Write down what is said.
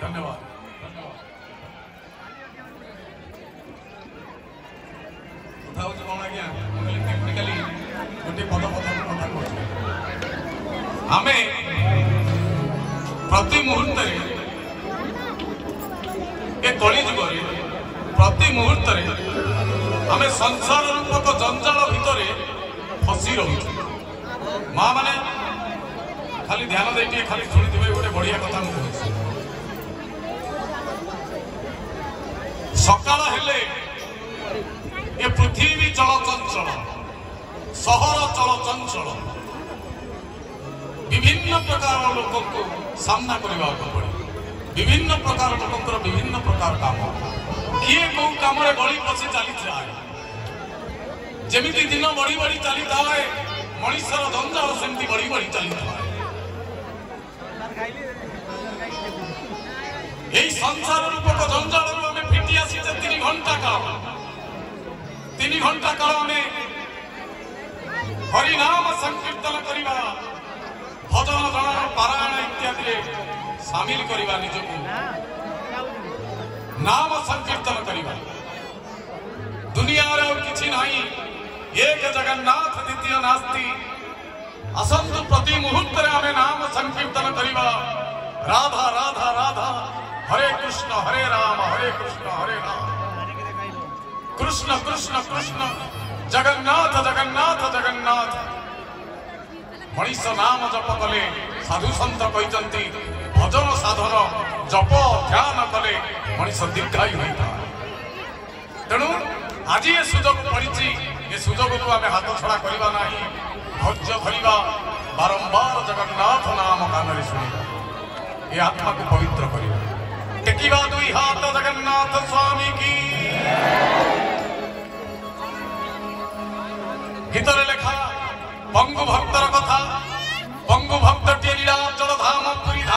धन्यवाद टेक्निकाली गोटे पद कथा आम प्रति मुहूर्त कली जुग प्रति मुहूर्त आम संसार रूपक जंजाल भितर फसी रही माँ मैंने खाली ध्यान दे खाली शुणी गोटे बढ़िया कथा मुझे सकाल हेले ये पृथ्वी चल चंचल सहर चल चंचल विभिन्न प्रकार लोक को सामना करने पड़े विभिन्न प्रकार लोक विभिन्न प्रकार काम किए कौ कम गली पशि चली जमी दिन बढ़ी बढ़ी चली थाए मनुष्यर जंजाल सेमती बढ़ी बढ़ी चली थाए यही संसार रूपक जंजाल आम फिटी आसी 3 घंटा काल आम हरिनाम संकीर्तन करवा भजन जन पारायण इत्यादि सामिल करवा निजक नाम संकीर्तन करवा दुनिया किसी नहीं एक जगन्नाथ द्वितीय नास्ति असंतु प्रति मुहूर्त आम नाम संकीर्तन करवा राधा राधा राधा हरे कृष्ण हरे राम कृष्ण कृष्ण कृष्ण जगन्नाथ जगन्नाथ जगन्नाथ मनीष नाम जप कले साधु सन्त कहते भजन साधन जप ध्यान कले मनीष दीर्घायु होता तेणु आज ये सुजोग पड़ी ये सुजोग को आम हाथ छड़ा करवा ना धैर्य धरवा बारंबार जगन्नाथ नाम कान शुणा ये आत्मा को पवित्र करवा टेकिवा दुई हाथ जगन्नाथ